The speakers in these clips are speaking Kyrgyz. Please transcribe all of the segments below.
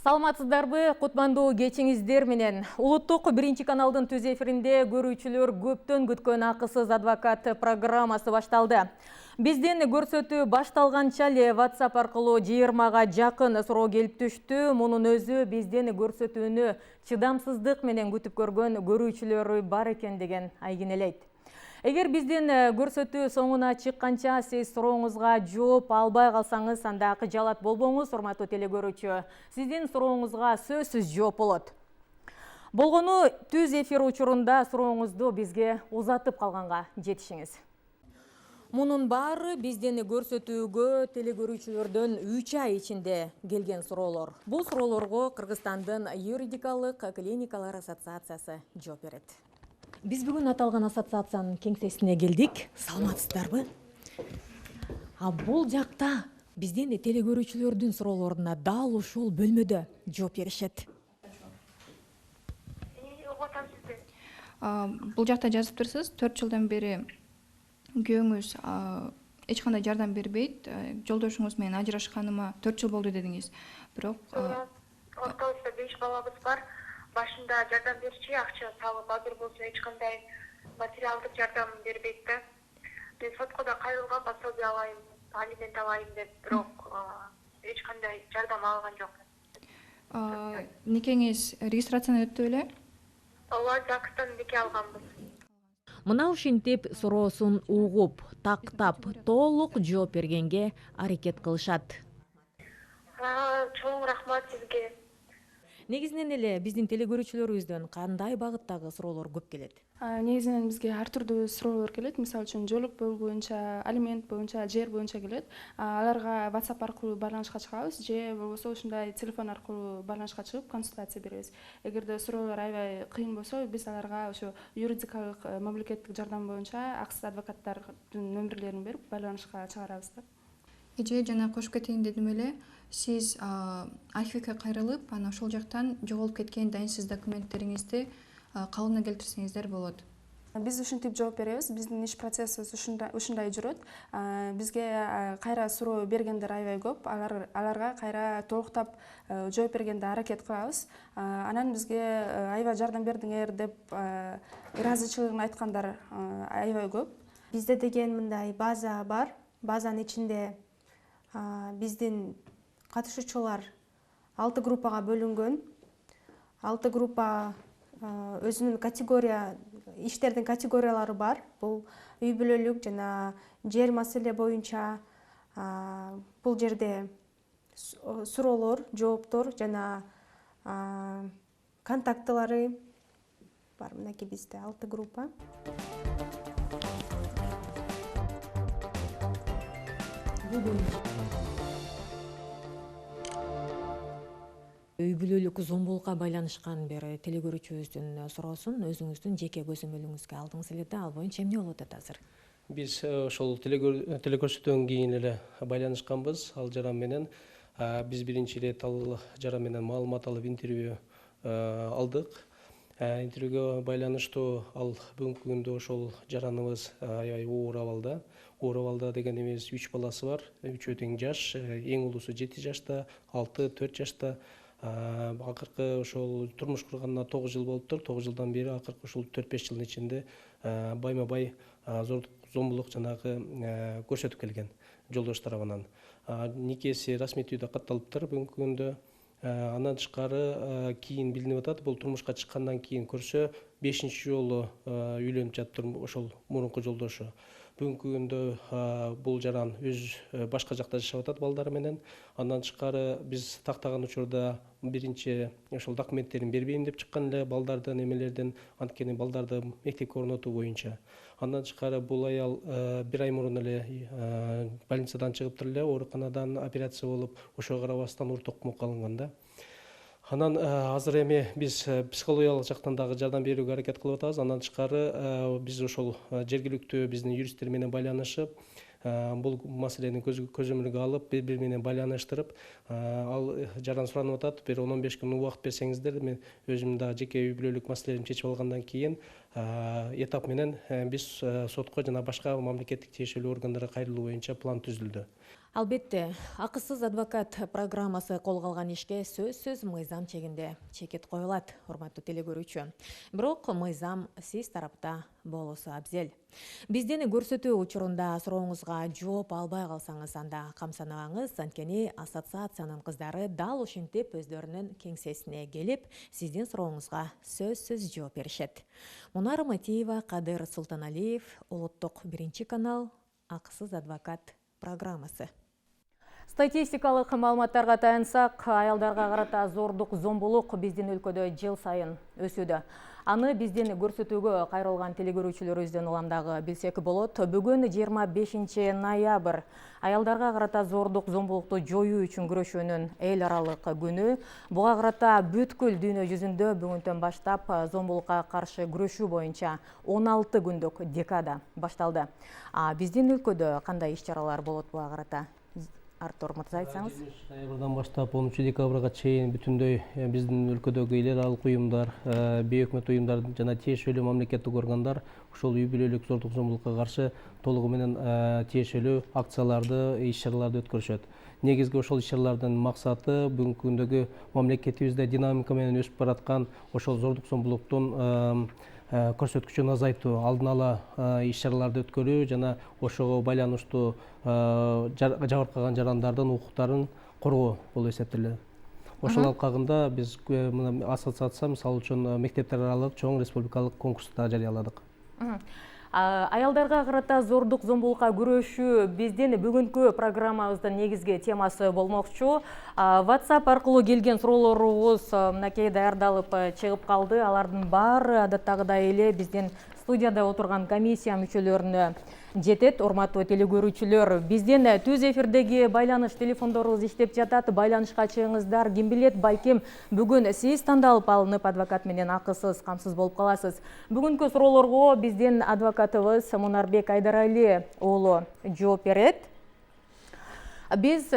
Саламатсыздарбы, кутмандуу кечиңиздер менен. Улуттук биринчи каналдын түз эфиринде көрүүчүлөр көптөн күткөн акысыз адвокат программасы башталды. Биздин көрсөтүү башталганча эле WhatsApp аркылуу 20га жакын суроо келип түштү. Мунун өзү биздин көрсөтүүнү чыдамсыздык менен күтүп көргөн көрүүчүлөр бар экен деген айгинелейт. Эгер биздин көрсөтүү соңуна чыкканча сиз сурооңузга жооп албай калсаңыз, анда кыжалат болбоңуз, урматтуу телекөрүүчү. Сиздин сурооңузга сөзсүз жооп болот. Болгону түз эфир учурунда сурооңузду бизге узатып калганга жетишиңиз. Мунун баары биздин көрсөтүүгө телекөрүүчүлөрдөн 3 ай ичинде келген суроолор. Бул суроолорго Кыргызстандын юридикалык клиникалар ассоциациясы жооп берет. Биз бүгүн аталган ассоциациянын кеңсесине келдик. Саламатсыздарбы? Бул жакта биздин телекөрүүчүлөрдүн суроолоруна дал ушул бөлмөдө жооп беришет. Бул жакта жазып турсуз, 4 жылдан бери күйөөңүз эч кандай жардам бербейт. Жолдошуңуз менен ажырашканыма 4 жыл болду дедиңиз. Бирок ортобузда 5 балабыз бар. Башында жардам берчи, акча салып, азыр болсо эч кандай материалдык жардам бербейт да. Мен сотко да кайрылгам, пособие алайын, алимент алайын деп, бирок эч кандай жардам алган жок. Никеңиз регистрациядан өттү беле? Ооба, ЗАГСтан неке алганбыз. Мына ушинтип суроосун угуп, тактап, толук жооп бергенге аракет кылышат. Чоң рахмат сизге. Негизинен эле биздин телекөрүүчүлөрүбүздөн кандай багыттагы суроолор көп келет? Негизинен бизге ар түрдүү суроолор келет. Мисалы үчүн жоолук боюнча, алимент боюнча, жер боюнча келет. Аларга WhatsApp аркылуу байланышка чыгабыз, же болбосо ушундай телефон аркылуу байланышка чыгып консультация беребиз. Эгерде суроолор аябай кыйын болсо, биз аларга ошо юридикалык мамлекеттик жардам боюнча акысыз адвокаттардын нөмүрлөрүн берип байланышка чыгарабыз да. Эже жана кошуп кетейин дедим эле. Сиз архивге кайрылып, ана ошол жактан жоголуп кеткен дайынсыз документтериңизди калыбына келтирсеңиздер болот. Биз ушинтип жооп беребиз. Биздин иш процессибиз ушундай жүрөт. Бизге кайра суроо бергендер аябай көп. Аларга кайра толуктап жооп бергенде аракет кылабыз. Анан бизге аябай жардам бердиңер деп ыраазычылыгын айткандар аябай көп. Бизде деген мындай база бар. Базанын ичинде биздин катышуучулар 6 группага бөлүнгөн. 6 группа өзүнүн иштердин категориялары бар. Бул үй бүлөлүк жана жер маселе боюнча бул жерде суроолор, жооптор жана контактылары бар. Мынакей бизде 6 группа. Үй бүлөлүк зомбулукка байланышкан бир телекөрүүчүбүздүн суроосун өзүңүздүн жеке көзөмөлүңүзгө алдыңыз эле да, ал боюнча эмне болуп атат азыр? Биз ошол телекөрсөтүүдөн кийин эле байланышканбыз ал жаран менен. Биз биринчи ирет ал жаран менен маалымат алып интервью алдык. Интервьюга байланыштуу ал бүгүнкү күндө ошол жараныбыз аябай оор абалда. Оор абалда деген эмес, 3 баласы бар, 3 тең жаш, эң улуусу 7 жашта, 6, 4 жашта. Акыркы ошол турмуш курганына 9 жыл болуптур. 9 жылдан бери акыркы ушул 4-5 жылдын ичинде байма-бай зомбулук жанагы көрсөтүп келген жолдош тарабынан. Никеси расмий түрдө катталыптыр бүгүнкү күндө. Андан тышкары кийин билинип атат, бул турмушка чыккандан кийин көрсө 5-чи жолу үйлөнүп жатыптыр ошол мурунку жолдошу. Бүгүнкү күндө бул жаран өз башка жакта жашап атат балдары менен. Андан тышкары биз тактаган учурда биринчи ошол документтерин бербейм деп чыккан эле балдардын эмелерден, анткени балдарды мектепке орнотуу боюнча. Андан тышкары бул аял 1 ай мурун эле больницадан чыгыптыр эле, ооруканадан операция болуп, ошого карабастан ур токмокко алынган да. Анан азыр эми биз психологиялык жактан дагы жардам берүүгө аракет кылып атабыз. Андан тышкары биз ошол жергиликтүү биздин юристтер менен байланышып, бул маселени көзөмөлгө алып, бири менен байланыштырып, ал жаран суранып атат, бир 10-15 күн убакыт берсеңиздер, мен өзүм да жеке үй бүлөлүк маселелеримди чечип алгандан кийин этап менен биз сотко жана башка мамлекеттик тиешелүү органдарга кайрылуу боюнча план түзүлдү. Албетте, акысыз адвокат программасы колго алган ишке сөзсүз мыйзам чегинде чекит коюлат, урматтуу телегөрүүчү. Бирок мыйзам сиз тарапта болуусу абзел. Бизден көрсөтүү учурунда сурооңузга жооп албай калсаңыз, анда камсанабаңыз, анткени ассоциациянын кыздары дал ушинтип өздөрүнүн кеңсесине келип, сиздин сурооңузга сөзсүз жооп беришет. Мунар Матиева, Кадыр Султаналиев, Улуттук биринчи канал, акысыз адвокат программасы. Статистикалык маалыматтарга таянсак, аялдарга карата зордук, зомбулук биздин өлкөдө жыл сайын өсүүдө. Аны биздин көрсөтүүгө кайрылган телегөрүүчүлөрүбүздөн уламдагы билсек болот. Бүгүн 25 ноябрь аялдарга карата зордук, зомбулукту жоюу үчүн күрөшүүнүн эл аралык күнү. Буга карата бүткүл дүйнө жүзүндө бүгүндөн баштап зомбулукка каршы күрөшүү боюнча 16 күндүк декада башталды. Биздин өлкөдө кандай иш-чаралар болот буга карата? Артур Мырза айтсаңыз. 20 ноябрдан баштап 10 декабрга чейин бүтүндөй биздин өлкөдөгү эл аралык уюмдар, бейөкмөт уюмдар жана тиешелүү мамлекеттик органдар ушул үй бүлөлүк зордук, зомбулукка каршы толугу менен тиешелүү акцияларды, иш-чараларды өткөрүшөт. Негизги ошол иш-чаралардын максаты бүгүнкү күндөгү мамлекетибизде динамика менен өсүп бараткан ошол зордук, зомбулуктун көрсөткүчүн азайтуу, алдын ала иш-чараларды өткөрүү жана ошого байланыштуу жабыркаган жарандардын укуктарын коргоо болуп эсептелет. Ошол алкагында биз ассоциация мисалы үчүн мектептер аралык чоң республикалык конкурсту жарыяладык. Аялдарга карата зордук, зомбулукка күрөшүү биздин бүгүнкү программабыздын негизги темасы болмокчу. WhatsApp аркылуу келген суроолорубуз мынакей даярдалып чыгып калды. Алардын баары адаттагыдай эле биздин студияда отурган комиссия мүчөлөрүнө жетет. Урматтуу телегөрүүчүлөр, биздин түз эфирдеги байланыш телефондорубуз иштеп жатат. Байланышка чыгыңыздар. Ким билет, балким бүгүн сиз тандалып алынып адвокат менен акысыз, камсыз болуп каласыз. Бүгүнкү суроолорго биздин адвокатыбыз Мунарбек Айдарали уулу жооп берет. Биз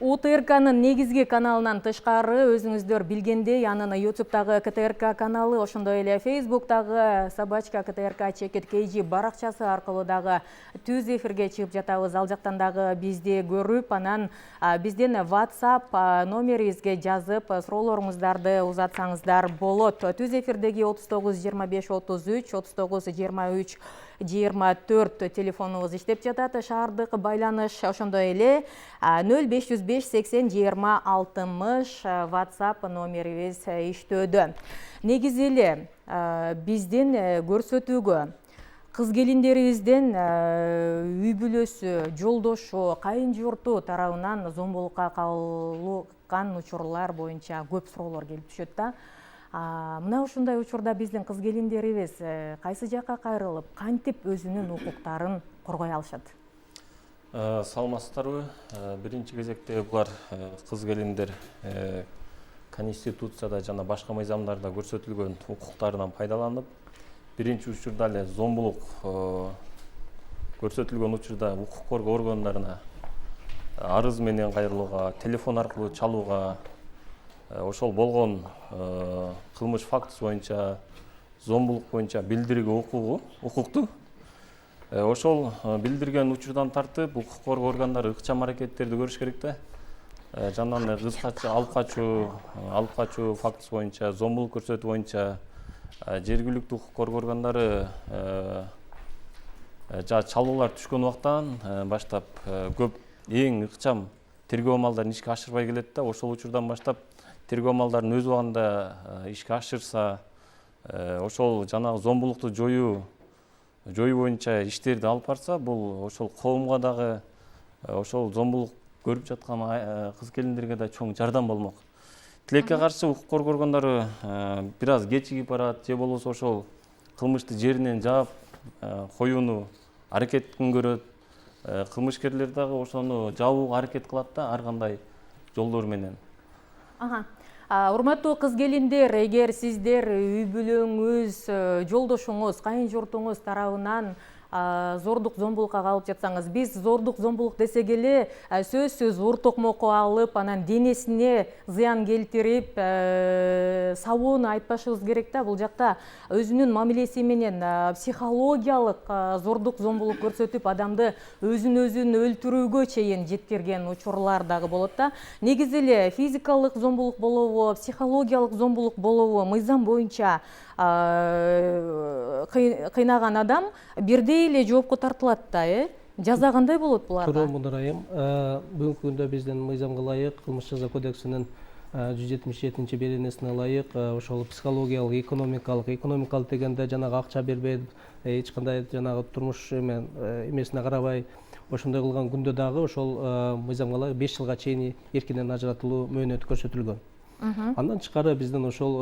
УТРКнын негизги каналынан тышкары өзүңүздөр билгендей, анын YouTube'тагы КТРК каналы, ошондой эле Facebook'тагы собачка КТРК чекит KG баракчасы аркылуу дагы түз эфирге чыгып жатабыз. Ал жактан дагы бизди көрүп, анан биздин WhatsApp номерибизге жазып суроолоруңуздарды узатсаңыздар болот. Түз эфирдеги 39 25 33 39 23 24 телефонубуз иштеп жатат. Шаардык байланыш ошондой эле 0505 80 20 60 WhatsApp номерибиз иштөөдө. Негизи эле биздин көрсөтүүгө кыз келиндерибизден үй бүлөсү, жолдошу, кайын журту тарабынан зомбулукка кабылган учурлар боюнча көп суроолор келип түшөт да. Мына ушундай учурда биздин кыз келиндерибиз кайсы жакка кайрылып, кантип өзүнүн укуктарын коргой алышат? Саламатсыздарбы? Биринчи кезекте булар кыз келиндер Конституцияда жана башка мыйзамдарда көрсөтүлгөн укуктарынан пайдаланып, биринчи учурда эле зомбулук көрсөтүлгөн учурда укук коргоо органдарына арыз менен кайрылууга, телефон аркылуу чалууга, ошол болгон кылмыш фактысы боюнча, зомбулук боюнча билдирүүгө укуктуу. Ошол билдирген учурдан тартып укук коргоо органдары ыкчам аракеттерди көрүш керек да. Жанагы кыскача алып качуу фактысы боюнча, зомбулук көрсөтүү боюнча жергиликтүү укук коргоо органдары чалуулар түшкөн убактан баштап көп эң ыкчам тергөө амалдарын ишке ашырбай келет да. Ошол учурдан баштап тергөө амалдарын өз убагында ишке ашырса, ошол жанагы зомбулукту жоюу боюнча иштерди алып барса, бул ошол коомго дагы, ошол зомбулук көрүп жаткан кыз келиндерге да чоң жардам болмок. Тилекке каршы укук коргоо органдары бир аз кечигип барат, же болбосо ошол кылмышты жеринен жаап коюуну аракетин көрөт. Кылмышкерлер дагы ошону жабууга аракет кылат да, ар кандай жолдор менен. Урматтуу кыз келиндер, эгер сиздер үй бүлөңүз, жолдошуңуз, кайын журтуңуз тарабынан зордук зомбулукка калып жатсаңыз, биз зордук зомбулук десек эле сөзсүз ур токмокко алып, анан денесине зыян келтирип, сабоону айтпашыбыз керек да. Бул жакта өзүнүн мамилеси менен психологиялык зордук зомбулук көрсөтүп, адамды өзүн өлтүрүүгө чейин жеткирген учурлар дагы болот да. Негизи эле физикалык зомбулук болобу, психологиялык зомбулук болобу, мыйзам боюнча кыйнаган адам бирдей эле жоопко тартылат да, жаза кандай болот буларга? Туура, Мунар айым. Бүгүнкү күндө биздин мыйзамга ылайык, кылмыш жаза кодексинин 177 беренесине ылайык, ошол психологиялык, экономикалык дегенде жанагы акча бербей, эч кандай жанагы турмуш эмесине карабай, ошондой кылган күндө дагы ошол мыйзамга ылайык 5 жылга чейин эркинен ажыратылуу мөөнөтү көрсөтүлгөн. Андан тышкары биздин ошол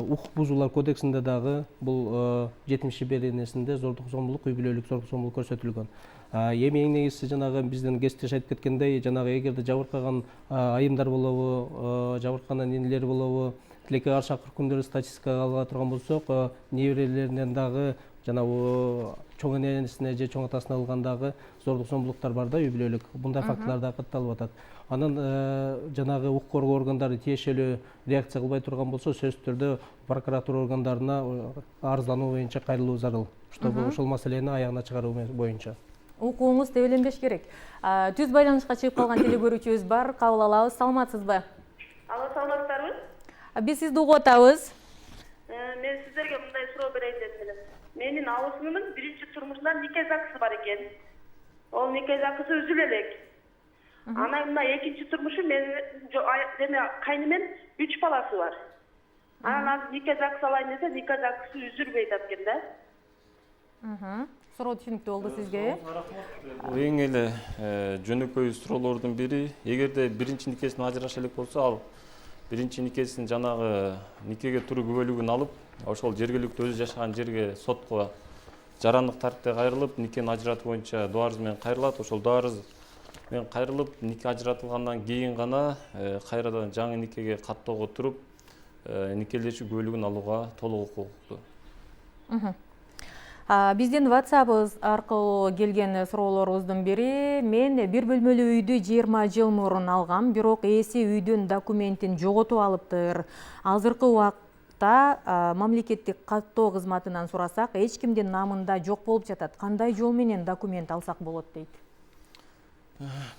укук бузуулар кодексинде дагы бул 70 беренесинде зордук зомбулук, үй бүлөлүк зордук зомбулук көрсөтүлгөн. Эми эң негизгиси жанагы биздин кесиптеш айтып кеткендей, жанагы эгерде жабыркаган айымдар болобу, жабыркаган энелер болобу, тилекке каршы акыркы күндөрү статистикага ала турган болсок, неберелеринен дагы жанагы чоң энесине же чоң атасына алган дагы зордук зомбулуктар бар да, үй бүлөлүк. Мындай фактылар да катталып атат. Анан жанагы укук коргоо органдары тиешелүү реакция кылбай турган болсо, сөзсүз түрдө прокуратура органдарына арыздануу боюнча кайрылуу зарыл. Чтобы ошол маселени аягына чыгаруу боюнча. Укугуңуз тебеленбеш керек. Түз байланышка чыгып калган телегөрүүчүбүз бар, кабыл алабыз. Саламатсызбы? Алло, саламатсыздарбы? Биз сизди угуп атабыз. Мен сиздерге мындай суроо берейин дедим эле. Менин алысымдын биринчи турмушунан нике закысы бар экен. Ол нике закысы үзүлө элек. Анан мына экинчи турмушу менин кайнымын 3 баласы бар. Анан азыр нике закысы алайын десе, нике закысы үзүлбөй атат экен да. Суроо түшүнүктүү болду сизге. Эң эле жөнөкөй суроолордун бири, эгерде биринчи никесин ажыраша элек болсо, ал биринчи никесин жанагы никеге туруу күбөлүгүн алып, ошол жергиликтүү өзү жашаган жерге сотко жарандык тартипте кайрылып, никени ажыратуу боюнча доо арыз менен кайрылат. Ошол доо арыз менен кайрылып, нике ажыратылгандан кийин гана кайрадан жаңы никеге каттоого туруп, никелешүү күбөлүгүн алууга толук укуктуу. Биздин WhatsApp аркылуу келген суроолорубуздун бири, мен бир бөлмөлүү үйдү 20 жыл мурун алгам, бирок ээси үйдүн документин жоготуп алыптыр. Азыркы убакта мамлекеттик каттоо кызматынан сурасак, эч кимдин намында жок болуп жатат. Кандай жол менен документ алсак болот дейт?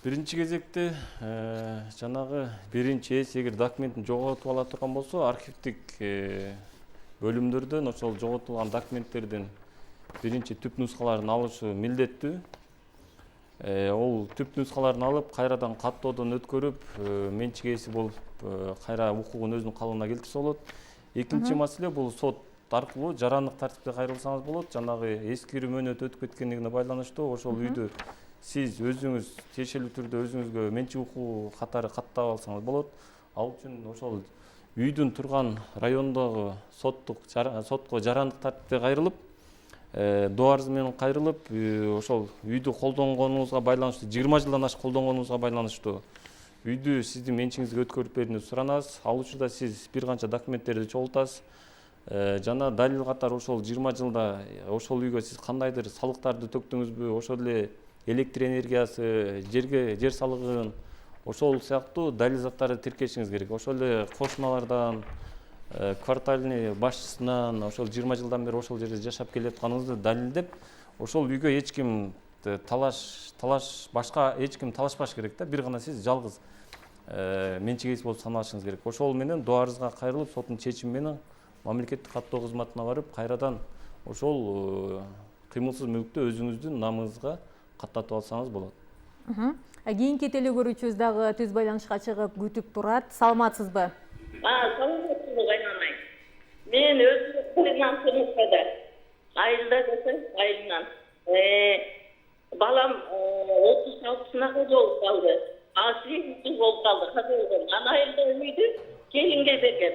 Биринчи кезекте жанагы биринчи ээси эгер документин жоготуп ала турган болсо, архивдик бөлүмдөрдөн ошол жоготулган документтердин биринчи түп нускаларын алышы милдеттүү. Ол түп нускаларын алып, кайрадан каттоодон өткөрүп, менчик ээси болуп, кайра укугун өзүнүн калыбына келтирсе болот. Экинчи маселе бул сот аркылуу жарандык тартипте кайрылсаңыз болот. Жанагы эскирүү мөөнөтү өтүп кеткендигине байланыштуу ошол үйдү сиз өзүңүз тиешелүү түрдө өзүңүзгө менчик укугу катары каттап алсаңыз болот. Ал үчүн ошол үйдүн турган райондогу сотко жарандык тартипте кайрылып, доо арыз менен кайрылып, ошол үйдү колдонгонуңузга байланыштуу, 20 жылдан ашык колдонгонуңузга байланыштуу үйдү сиздин менчигиңизге өткөрүп берүүнү суранасыз. Ал учурда сиз бир канча документтерди чогултасыз. Жана далил катары ошол 20 жылда ошол үйгө сиз кандайдыр салыктарды төктүңүзбү, ошол эле электр энергиясы, жер салыгын, ошол сыяктуу далил заттарды тиркешиңиз керек. Ошол эле кошуналардан, квартальный башчысынан, ошол 20 жылдан бери ошол жерде жашап келатканыңызды далилдеп, ошол үйгө эч ким башка эч ким талашпаш керек да. Бир гана сиз жалгыз менчик ээси болуп саналышыңыз керек. Ошол менен доо арызга кайрылып, соттун чечими менен мамлекеттик каттоо кызматына барып, кайрадан ошол кыймылсыз мүлктү өзүңүздүн намыңызга каттатып алсаңыз болот. Кийинки телегөрүүчүбүз дагы түз байланышка чыгып күтүп турат. Саламатсызбы? Саламатсызбы кайнанай. Мен өзүм турмушта айылда жашайм, айылынан. Балам 36-сынакка болуп калды. 8 жыл болуп калды, каза болгон. Ана айылда үйдү келинге берген.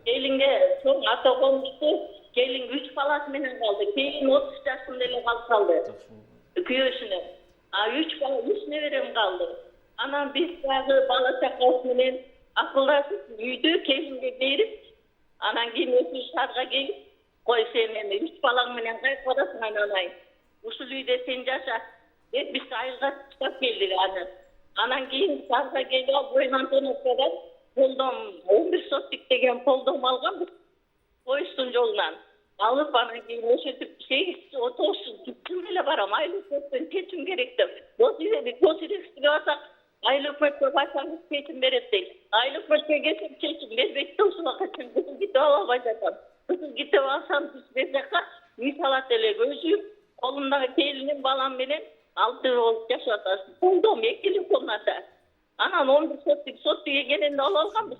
Келинге чоң ата комушту, келин 3 баласы менен калды. Келин 30 жашында эле калып калды. Күйөөсүнө. 3 неберем калды. Анан биз дагы бала чакасы менен акылдашып үйдү келинге берип, анан кийин өтүш шаарга келип, кой сен эми 3 балаң менен кайткы барасың айнанай. ушул үйдө сен жаша деп биз айылга чыгып келдик аны. Анан кийин Сарга келип Бойын Антоновкадан полдом 11 сотик деген полдом алганбыз. Поезддун жолунан алып анан кийин ошентип 8-9 түптүн эле барам. Айыл өкмөттөн чечим керек деп. Госрегистрге барсак айыл өкмөткө барсаңыз чечим берет дейт. Айыл өкмөткө келсем чечим бербейт да ушуга качан кызыл китеп албай жатам. Кызыл китеп алсам биз бер жака үй салат элек өзүм колумдагы келиним балам менен 6 болуп жашап атабыз. Полдом 2 комната. Анан 11 сотик келгенде алып алганбыз.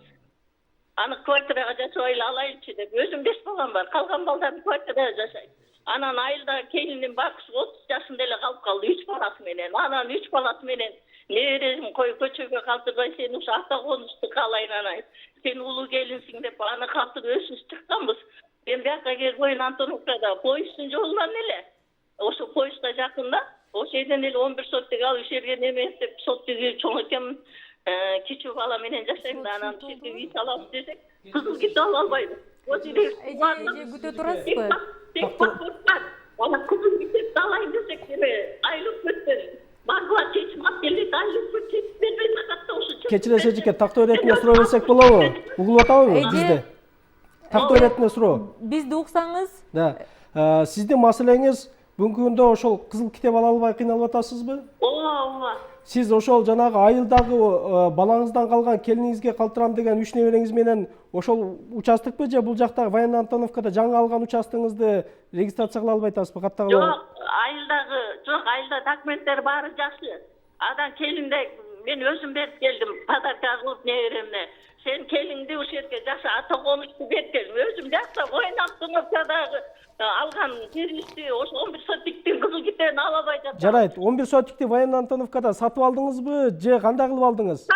Аны квартирага жашабай алайынчы деп. Өзүм 5 балам бар. Калган балдарым квартирада жашайт. Анан айылда келиним бакчы 30 жашында эле калып калды 3 баласы менен. Анан 3 баласы менен небересин кой көчөгө калтырбай сен ушу ата конушту каалайын анан. Сен улуу келинсиң деп аны калтырып өсүп чыкканбыз. Мен бияка келип Бойын Антоновкада поезддун жолунан эле. Ошо поездда жакында ошол жерден эле 11 сотик алып ишерген эмес деп соттугу чоң экен. Кичүү бала менен жашайм да анан ушерге үй салабыз десек кызыл китеп ала албайбыз. Эже күтө турасызбы? Тек паспорт бар. Анан кызыл китепти алайын десек айыл өкмөттөн барлар чечим алып келет. Айыл өкмөт чечим бербей атат ошо. Кечиресиз эжеке, тактоо иретинде суроо берсек болобу? Угулуп атабызбы бизди? Тактоо иретинде суроо. Бизди уксаңыз? Да. Сиздин маселеңиз бүгүнкү күндө ошол кызыл китеп ала албай кыйналып атасызбы? Ооба. Сиз ошол жанагы айылдагы балаңыздан калган келиниңизге калтырам деген 3 небереңиз менен ошол участокпу же бул жактагы Военный Антоновкада жаңы алган участогуңузду регистрация кыла албай атасызбы? Каттагыла? Айылда документтер баары жакшы. Адан келинде мен өзүм берип келдим, подарка кылып неберемне. Сен келиңди ушул жерге жаша ата конушту берип келдим. Өзүм жакта Военный Антоновкадагы алган жерибизди ошо 11 сотиктин кызыл китебин ала албай жатам. Жарайт, 11 сотикти Военный Антоновкада сатып алдыңызбы же кандай кылып алдыңыз?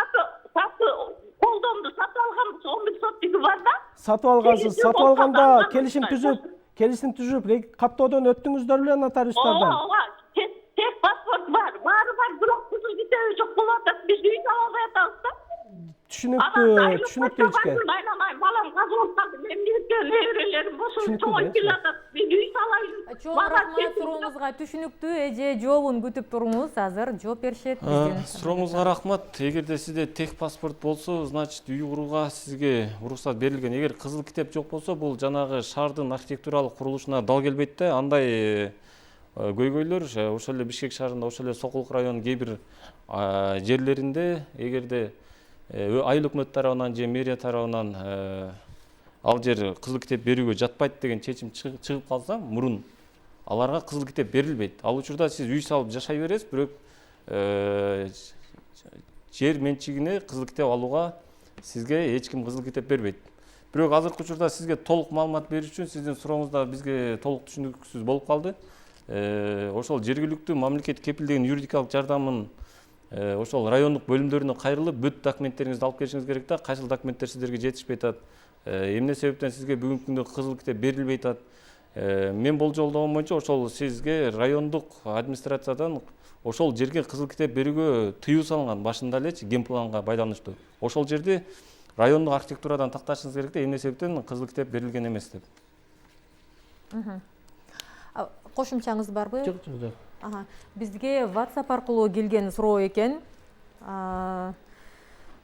Колдомду сатып алганбыз, 11 сотиги бар да. Сатып алгансыз. Сатып алганда келишим түзүп, каттоодон өттүңүздөр беле нотариустардан? Ооба, тек паспорт бар, баары бар, бирок кызыл китеби жок болуп атат. Биз үй сала албай атабыз да. Түшүнүктүү эчке. Балам казып болуп калды. Эмнеге неберелерим болсо чоңоюп келатат. Биз үй салайын. Чоң рахмат сурооңузга. Түшүнүктүү эже жообун күтүп туруңуз. Азыр жооп беришет бизден. Сурооңузга рахмат. Эгерде сизде тех паспорт болсо, значит үй курууга сизге уруксат берилген. Эгер кызыл китеп жок болсо, бул жанагы шаардын архитектуралык курулушуна дал келбейт да. Андай көйгөйлөр ошол эле Бишкек шаарында, ошол эле Сокулук районунун кээ бир жерлеринде эгерде айыл өкмөт тарабынан же мэрия тарабынан ал жер кызыл китеп берүүгө жатпайт деген чечим чыгып калса мурун аларга кызыл китеп берилбейт. Ал учурда сиз үй салып жашай бересиз, бирок жер менчигине кызыл китеп алууга сизге эч ким кызыл китеп бербейт. Бирок азыркы учурда сизге толук маалымат берүү үчүн сиздин сурооңузда бизге толук түшүнүксүз болуп калды. Ошол жергиликтүү мамлекет кепилдеген юридикалык жардамын ошол райондук бөлүмдөрүнө кайрылып бүт документтериңизди алып келишиңиз керек да. Кайсыл документтер сиздерге жетишпей атат, эмне себептен сизге бүгүнкү күндө кызыл китеп берилбей атат. Мен болжолдогон боюнча ошол сизге райондук администрациядан ошол жерге кызыл китеп берүүгө тыюу салынган башында элечи генпланга байланыштуу. Ошол жерди райондук архитектурадан такташыңыз керек да, эмне себептен кызыл китеп берилген эмес деп. Кошумчаңыз барбы? Жок. Бизге WhatsApp аркылуу келген суроо экен.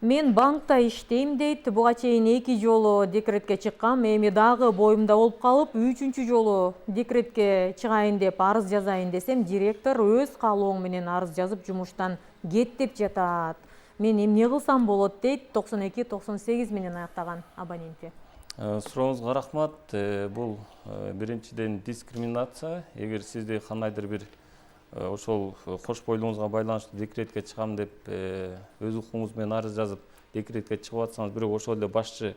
Мен банкта иштейм дейт. Буга чейин 2 жолу декретке чыккам. Эми дагы боюмда болуп калып, 3-чү жолу декретке чыгайын деп арыз жазайын десем, директор өз каалооң менен арыз жазып жумуштан кет деп жатат. Мен эмне кылсам болот дейт 92-98 менен аяктаган абоненти. Сурооңузга рахмат. Бул биринчиден дискриминация. Эгер сизде кандайдыр бир ошол кош бойлуңузга байланыштуу декретке чыгам деп өз укугуңуз менен арыз жазып декретке чыгып атсаңыз, бирок ошол эле башчы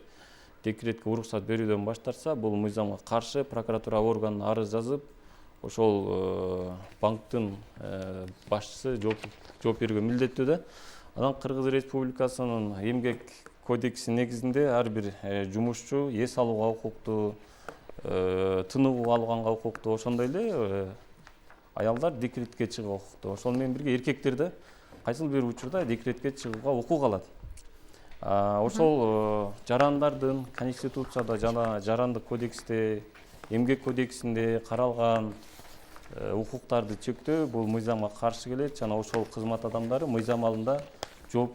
декретке уруксат берүүдөн баш тартса, бул мыйзамга каршы прокуратура органына арыз жазып, ошол банктын башчысы жооп берүүгө милдеттүү да. Анан Кыргыз Республикасынын эмгек кодекси негизинде ар бир жумушчу эс алууга укуктуу, тыныгуу алганга укуктуу, ошондой эле аялдар декретке чыгууга укуктуу. Ошол менен бирге эркектер да кайсыл бир учурда декретке чыгууга укук алат. Ошол жарандардын Конституцияда жана Жарандык кодексте, эмгек кодексинде каралган укуктарды чектөө бул мыйзамга каршы келет жана ошол кызмат адамдары мыйзам алдында жооп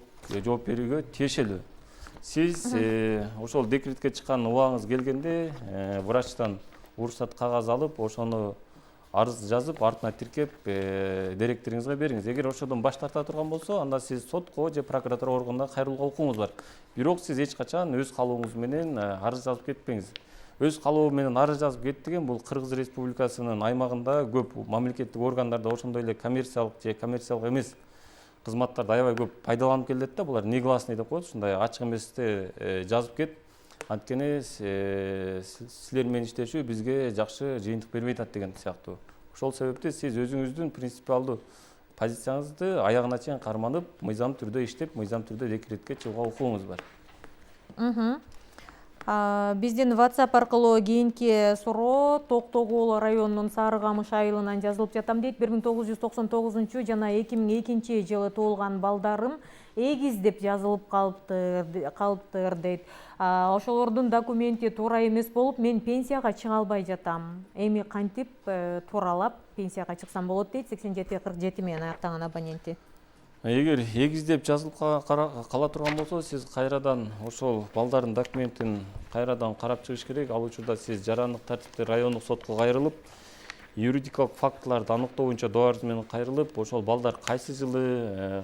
берүүгө тиешелүү. Сиз ошол декретке чыккан убагыңыз келгенде врачтан уруксат кагаз алып, ошону арыз жазып, артына тиркеп директоруңузга бериңиз. Эгер ошодон баш тарта турган болсо, анда сиз сотко же прокуратура органына кайрылууга укугуңуз бар. Бирок сиз эч качан өз калууңуз менен арыз жазып кетпеңиз. Өз калуу менен арыз жазып кетти деген бул Кыргыз Республикасынын аймагында көп мамлекеттик органдарда ошондой эле коммерциялык же коммерциялык эмес кызматтарды аябай көп пайдаланып келет да, булар негласный деп коет, ушундай ачык эместе жазып кет. Анткени силер менен иштешүү бизге жакшы жыйынтык бербей атат деген сыяктуу. Ошол себептен сиз өзүңүздүн принципиалдуу позицияңызды аягына чейин карманып, мыйзам түрдө иштеп, мыйзам түрдө декретке чыгууга укугуңуз бар. Биздин WhatsApp аркылуу кийинки суроо Токтогул районунун Сары Камыш айылынан жазылып жатам дейт. 1999 жана 2002 жылы туулган балдарым эгиз деп жазылып калыптыр дейт. Ошолордун документи туура эмес болуп, мен пенсияга чыга албай жатам. Эми кантип тууралап пенсияга чыксам болот дейт. 8747 менен аяктаган абоненти. Эгер эгиз деп жазылып кала турган болсо, сиз кайрадан ошол балдардын документин кайрадан карап чыгыш керек. Ал учурда сиз жарандык тартипте райондук сотко кайрылып, юридикалык фактыларды аныктоо боюнча доо арыз менен кайрылып, ошол балдар кайсы жылы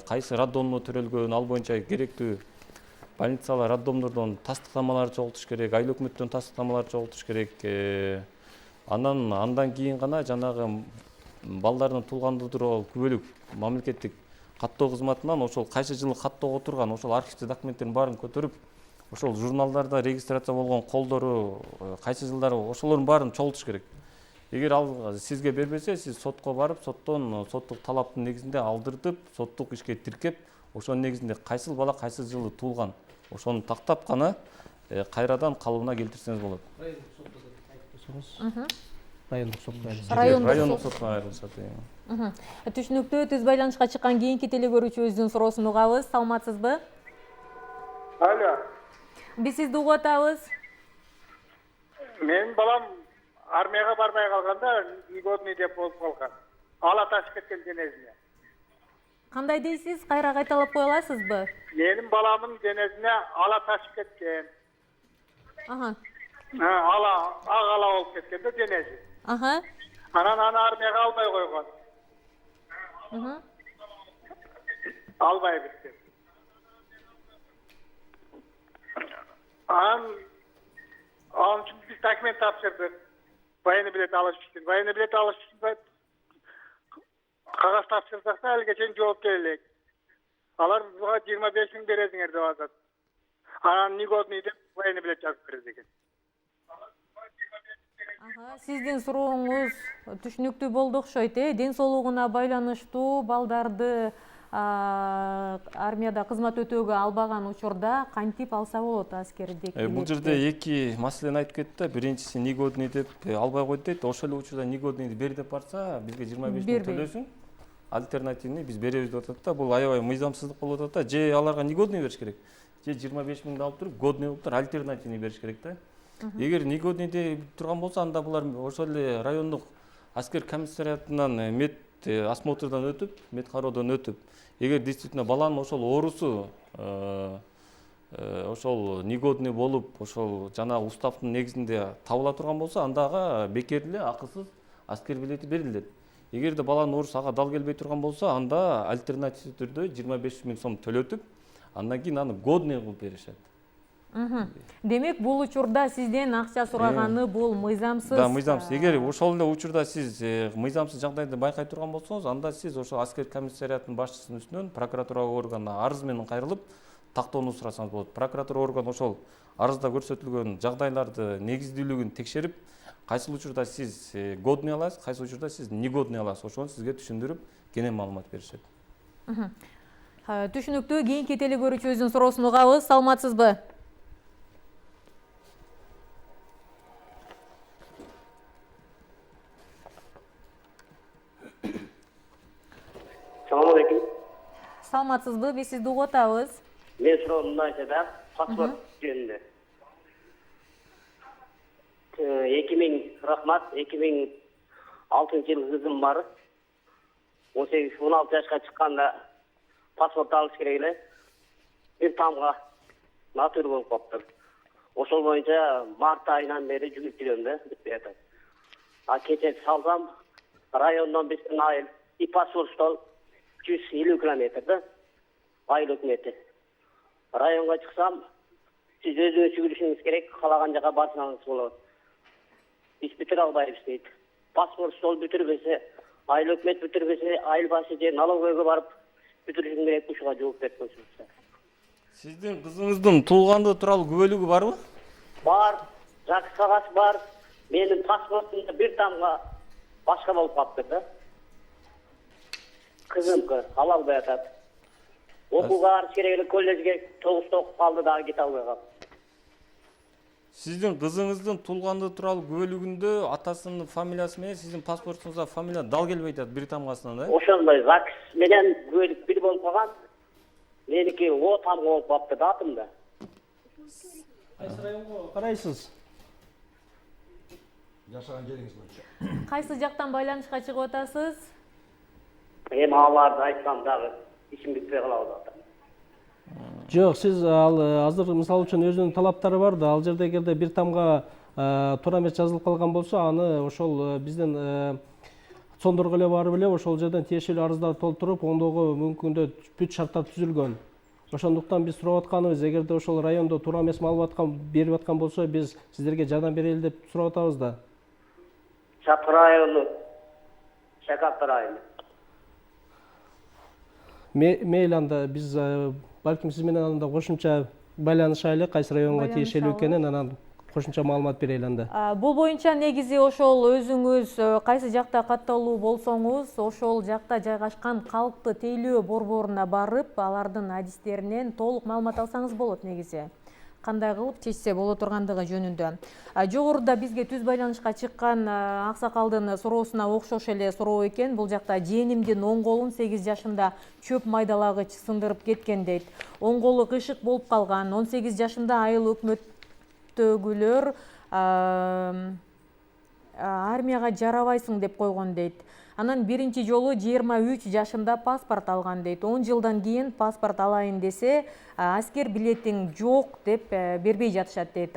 кайсы роддомдо төрөлгөн, ал боюнча керектүү больницалар, роддомдордон тастыктамаларды чогултуш керек, айыл өкмөттөн тастыктамаларды чогултуш керек. Андан кийин гана жанагы балдардын туулгандыгы тууралуу күбөлүк мамлекеттик каттоо кызматынан ошол кайсы жылы каттоого турган ошол архивдик документтердин баарын көтөрүп, ошол журналдарда регистрация болгон колдору кайсы жылдары ошолордун баарын чогултуш керек. Эгер ал сизге бербесе, сиз сотко барып, соттон соттук талаптын негизинде алдыртып, соттук ишке тиркеп, ошонун негизинде кайсы бала кайсы жылы туулган, ошону тактап гана кайрадан калыбына келтирсеңиз болот. Райондук сотко айрылышат. Түшүнүктүү. Түз байланышка чыккан кийинки телегөрүүчүбүздүн суроосун угабыз. Саламатсызбы? Алло. Биз сизди угуп атабыз. Менин балам армияга барбай калганда негодный деп болуп калган. Ала ташып кеткен денесине. Кандай дейсиз? Кайра кайталап кое аласызбы? Менин баламдын денесине ала ташып кеткен. Ала болуп кеткен да денеси. Анан аны армияга албай койгон. Албай кеткен. Анан үчүн биз документ тапшырдык. Военный билет алыш үчүн. Военный билет алыш үчүн кагаз тапшырсак да элге чейин жооп келелек. Алар буга 25 миң бересиңер деп атат. Анан негодный деп военный билет жазып берет экен. Сиздин сурооңуз түшүнүктүү болду окшойт. Ден соолугуна байланыштуу балдарды армияда кызмат өтөөгө албаган учурда кантип алса болот аскердик? Бул жерде эки маселени айтып кетти. Биринчиси негодный деп албай койду дейт. Ошол эле учурда негодныйды бер деп барса, бизге 25 миң төлөсүң. Альтернативный биз беребиз деп атат да. Бул аябай мыйзамсыздык болуп атат да. Же аларга негодный бериш керек, же 25 миңди алып туруп годный болуп туруп альтернативный бериш керек да. Эгер негодный деп турган болсо, анда булар ошол эле райондук аскер комиссариатынан мед осмотрдан өтүп, мед кароодон өтүп, эгер действительно баланын ошол оорусу ошол негодный болуп, ошол жана уставдын негизинде табыла турган болсо, андага бекер эле акысыз аскер билети берилет. Эгерде баланын оорусу ага дал келбей турган болсо, анда альтернативдүү түрдө 25 миң сом төлөтүп, андан кийин аны годный кылып беришет. Демек, бул учурда сизден акча сураганы бул мыйзамсыз. Да, мыйзамсыз. Эгер ошол эле учурда сиз мыйзамсыз жагдайды байкай турган болсоңуз, анда сиз ошол аскер комиссариятынын башчысынын үстүнөн прокуратура органына арыз менен кайрылып, тактоону сурасаңыз болот. Прокуратура орган ошол арызда көрсөтүлгөн жагдайларды негиздүүлүгүн текшерип, кайсы учурда сиз годный аласыз, кайсы учурда сиз негодный аласыз, ошону сизге түшүндүрүп, кенен маалымат беришет. Түшүнүктүү. Кийинки телегөрүүчүбүздүн суроосун угабыз. Саламатсызбы? Салам алейкум. Саламатсызбы? Биз сизди угуп атабыз. Мен суроом мындайча да, паспорт жөнүндө. 2000 рахмат, 6-yıl kızım var. 18-16 yaşka çıkkanda pasport alış kerekli. Bir tamga natür bolup kaptır. Oşol boyunca mart ayından beri жүгүп жүрөм да, бүтпөй атат. Keçe salsam rayondan bizden ayıl İpasur stol 150 kilometrede ayıl hükümeti. Rayonga çıksam siz özünüz yürüyüşünüz gerek, kalagan jaga barsanız bolot. Biz bütür albayız deydi. Pasport stol bütürбесе, ayıl hükümet bütürбесе, ayıl başı je налоговойго барып бүтүрүшүң керек, ушуга жооп берип койсуңуздар. Сиздин кызыңыздын туулгандыгы тууралуу күбөлүгү барбы? Бар, жак кагаз бар. Benim pasportumda bir damga başka bolup kaptı da. Kızım ki halal bayatat. Okuga arış kerekli kollejge 9'da okup kaldı daha git almaya kaldı. Сиздин кызыңыздын туулгандыгы тууралуу күбөлүгүндө атасынын фамилиясы менен сиздин паспортуңузга фамилия дал келбей атат бир тамгасынан да? Ошондой ЗАГС менен күбөлүк бир болуп калган. Меники О тамга болуп калыптыр да атымда. Кайсы районго карайсыз? Жашаган жериңиз боюнча. Кайсы жактан байланышка чыгып атасыз? Эми аларды айтсам дагы ишим бүтпөй калабыз атам. Жок, сиз ал азыр мисалы үчүн өзүнүн талаптары бар да, ал жерде эгерде бир тамга туура эмес жазылып калган болсо, аны ошол биздин сондорго эле барып эле ошол жерден тиешелүү арыздарды толтуруп, ондогу мүмкүндө бүт шарттар түзүлгөн. Ошондуктан биз сурап атканыбыз, эгерде ошол райондо туура эмес маалымат берип аткан болсо, биз сиздерге жардам берели деп сурап атабыз да. Шапыр району, Шакапты району. Мейли анда биз балким сиз менен анда кошумча байланышайлы, кайсы районго тиешелүү экенин, анан кошумча маалымат берели анда. Бул боюнча негизи ошол өзүңүз кайсы жакта катталуу болсоңуз, ошол жакта жайгашкан калкты тейлөө борборуна барып, алардын адистеринен толук маалымат алсаңыз болот негизи. Кандай кылып чечсе боло тургандыгы жөнүндө. Жогоруда бизге түз байланышка чыккан аксакалдын суроосуна окшош эле суроо экен. Бул жакта жээнимдин оң колун 8 жашында чөп майдалагыч сындырып кеткен дейт. Оң колу кышык болуп калган. 18 жашында айыл өкмөттөгүлөр армияга жарабайсың деп койгон дейт. Анан биринчи жолу 23 жашында паспорт алган дейт. 10 жылдан кийин паспорт алайын десе, аскер билетиң жок деп бербей жатышат дейт.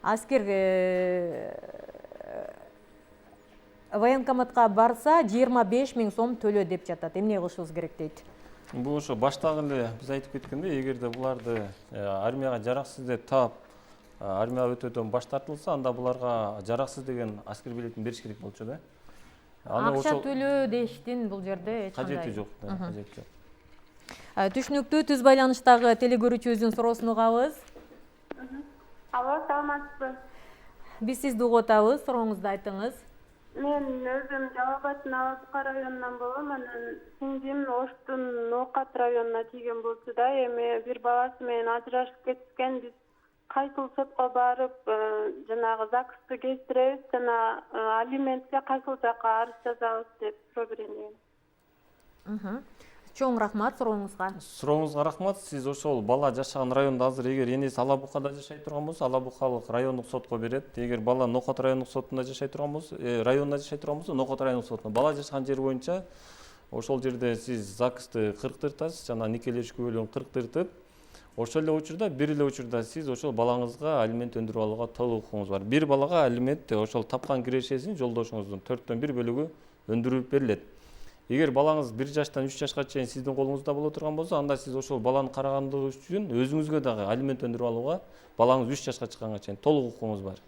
Аскер военкоматка барса 25 000 сом төлө деп жатат. Эмне кылышыбыз керек дейт. Бул ошо баштагы эле биз айтып кеткендей, эгерде буларды армияга жараксыз деп таап, армия өтөөдөн баш тартылса, анда буларга жараксыз деген аскер билетин бериш керек болчу да. Акча төлөө дештин бул жерде кажети жок, кажети жок. Түшүнүктүү, түз байланыштагы телекөрүүчүбүздүн суроосун угабыз. Алло, саламатсызбы? Биз сизди угуп атабыз, сурооңузду айтыңыз. Мен өзүм Жалал Абадтын Алапка районунан болом, анан сиңдим Оштун Ноокат районуна тийген болчу да, эми бир баласы менен ажырашып кеткен. Биз кайсыл сотко барып, жанагы ЗАГСты кездиребиз жана алиментке кайсыл жакка арыз жазабыз деп суроо берген. Чоң рахмат сурооңузга. Сурооңузга рахмат. Сиз ошол бала жашаган райондо азыр эгер энеси Алабукада жашай турган болсо, Алабукалык райондук сотко берет. Эгер бала Ноокат райондук сотунда жашай турган болсо, районунда жашай турган болсо, Ноокат райондук сотуна. Бала жашаган жер боюнча ошол жерде сиз ЗАГСты кырктыртасыз, жана никелешүү күбөлүгүн кырктыртып, ошол эле учурда, бир эле учурда сиз ошол балаңызга алимент өндүрүп алууга толук укугуңуз бар. Бир балага алимент ошол тапкан кирешесин жолдошуңуздун 4/1 бөлүгү өндүрүлүп берилет. Эгер балаңыз 1 жаштан 3 жашка чейин сиздин колуңузда боло турган болсо, анда сиз ошол баланы карагандыгы үчүн өзүңүзгө дагы алимент өндүрүп алууга балаңыз 3 жашка чыкканга чейин толук укугуңуз бар.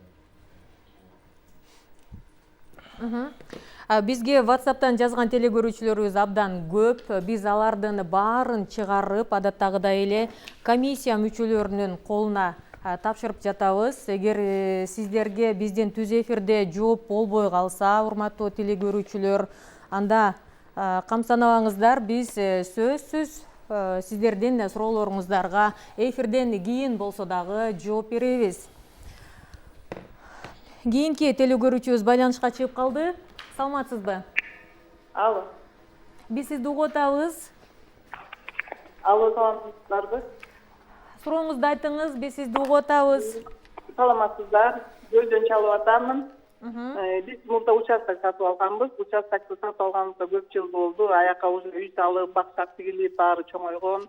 Бизге WhatsApp'тан жазган телекөрүүчүлөрүбүз абдан көп. Биз алардын баарын чыгарып, адаттагыдай эле комиссия мүчөлөрүнүн колуна тапшырып жатабыз. Эгер сиздерге биздин түз эфирде жооп болбой калса, урматтуу телекөрүүчүлөр, анда камсанабаңыздар, биз сөзсүз сиздердин суроолоруңуздарга эфирден кийин болсо дагы жооп беребиз. Кийинки телекөрүүчүбүз байланышка чыгып калды. Саламатсызбы? Алло. Биз сизди угуп атабыз. Алло, саламатсыздарбы? Сурооңузду айтыңыз, биз сизди угуп атабыз. Саламатсыздар. Көлдөн чалып атамын. Биз мурда участок сатып алганбыз. Участокты сатып алганыбызга көп жыл болду. Аяка уже үй салып, бакчак тигилип, баары чоңойгон.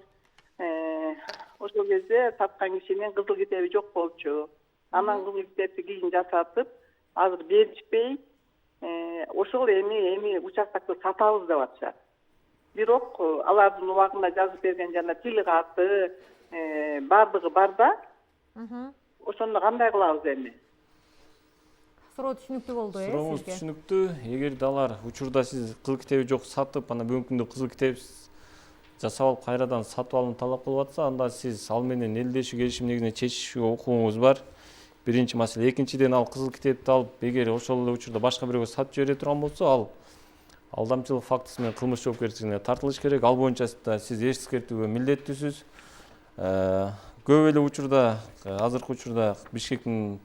Ошол кезде саткан кишинин кызыл китеби жок болчу. Анан кызыл китепти кийин жасатып, азыр беришпей, ошол эми участокты сатабыз деп атышат. Бирок алардын убагында жазып берген жана тил каты бардыгы бар да. Ошону кандай кылабыз эми? Суроо түшүнүктүү болду, Сурооңуз сизге? түшүнүктүү. Эгерде алар учурда сиз кызыл китеби жок сатып, ана бүгүнкү күндө кызыл китеп жасап алып кайрадан сатып алууну талап кылып атса, анда сиз ал менен элдешүү келишим негизинде чечишүү укугуңуз бар. Биринчи маселе. Экинчиден, ал кызыл китепти алып, эгер ошол эле учурда башка бирөөгө сатып жибере турган болсо, ал алдамчылык фактысы менен кылмыш жоопкерчилигине тартылыш керек. Ал боюнча сиз эскертүүгө милдеттүүсүз. Көп эле учурда, азыркы учурда Бишкектин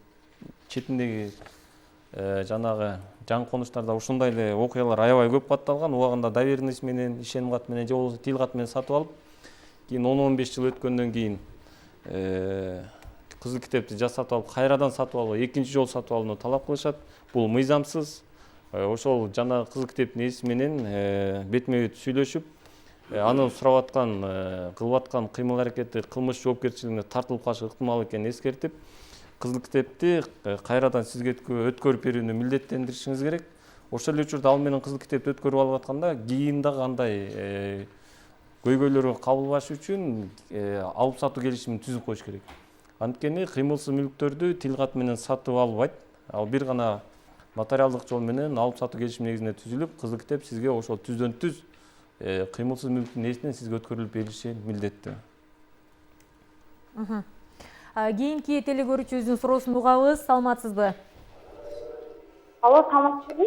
четиндеги жанагы жаңы конуштарда ушундай эле окуялар аябай көп катталган. Убагында доверенность менен, ишеним каты менен же болбосо тил каты менен сатып алып, кийин 10-15 жыл өткөндөн кийин кызыл китепти жасатып алып, кайрадан сатып алуу, экинчи жолу сатып алууну талап кылышат. Бул мыйзамсыз. Ошол жанагы кызыл китептин ээси менен бетме-бет сүйлөшүп, анын сурап аткан, кылып аткан кыймыл аракети кылмыш жоопкерчилигине тартылып калышы ыктымал экенин эскертип, кызыл китепти кайрадан сизге өткөрүп берүүнү милдеттендиришиңиз керек. Ошол эле учурда ал менен кызыл китепти өткөрүп алып атканда кийин дагы андай көйгөйлөргө кабылбаш үчүн алып сатуу келишимин түзүп коюш керек. Анткени кыймылсыз мүлктөрдү тил каты менен сатып албайт. Ал бир гана нотариалдык жол менен алып сатуу келишим негизинде түзүлүп, кызыл китеп сизге ошол түздөн түз кыймылсыз мүлктүн ээсинен сизге өткөрүлүп берилиши милдеттүү. Кийинки телекөрүүчүбүздүн суроосун угабыз. Саламатсызбы? Алло, саламатсызбы?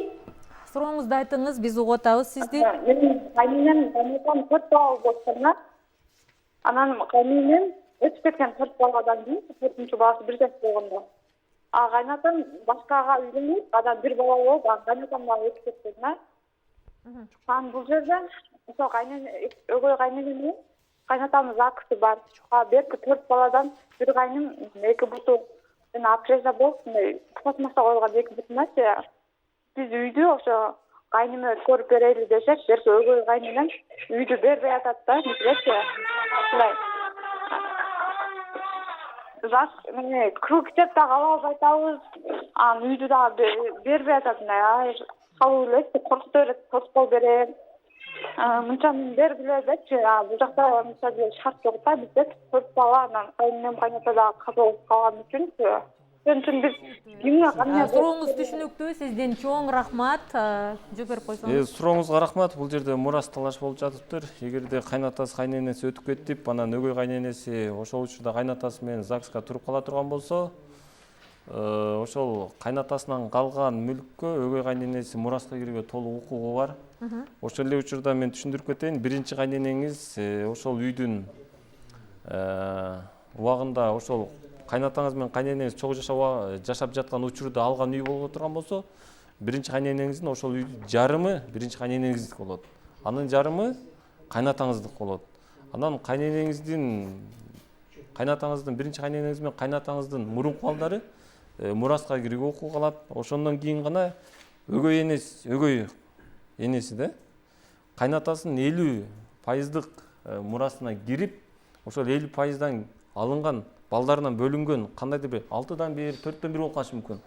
Сурооңузду айтыңыз, биз угуп атабыз сизди. Менин кайненем 4 бала болчу. Анан кайненем өтүп кеткен 4 баладан кийин 4-чү баласы 1 жаш болгондо. Кайнатам башкага үйлөнүп, анан 1 бала болуп, кайнатам дагы өтүп кеткен. Анан бул жерде ошо өгөй кайненем кайнатамдын акысы бар. Берки 4 баладан 1 кайным 2 буту апрежа болуп, пластмасса коюлган 2 бутуначы. Биз үйдү ошо кайныма көрүп берели десек, берки өгөй кайненем үйдү бербей атат да, мисалычы. Мына круг китеп дагы алабыз айтабыз, анан үйдү дагы бербей атат. Калуу элек, коркуп берет, тоскоол берет. Мынча мен бергиле депчи, бул жакта мисалы шарт жок да, бизде 4 бала, анан кайненем кайната дагы каза болуп калган үчүнчү. Ошон үчүн биз кимге кандай Сурооңуз түшүнүктүү, сизден чоң рахмат. Жооп берип койсоңуз. Сурооңузга рахмат. Бул жерде мурас талаш болуп жатыптыр. Эгерде кайнатасы кайненеси өтүп кетип, анан өгөй кайненеси ошол учурда кайнатасы менен ЗАГСка туруп кала турган болсо, ошол кайнатасынан калган мүлккө өгөй кайненеси мураска кирүүгө толук укугу бар. Ошол эле учурда мен түшүндүрүп кетейин, биринчи кайненеңиз ошол үйдүн убагында ошол кайнатаңыз менен кайненеңиз чогуу жашап жаткан учурда алган үй боло турган болсо, биринчи кайненеңиздин ошол үйдүн жарымы биринчи кайненеңиздики болот. Анын жарымы кайнатаңыздык болот. Анан кайнатаңыздын биринчи кайненеңиз менен кайнатаңыздын мурунку балдары мураска кирүүгө укук алат. Ошондон кийин гана өгөй энеси да кайнатасынын 50% мурасына кирип, ошол 50%дан алынган балдарынан бөлүнгөн кандайдыр бир 6-дан 1, 4-төн 1 болуп калышы мүмкүн.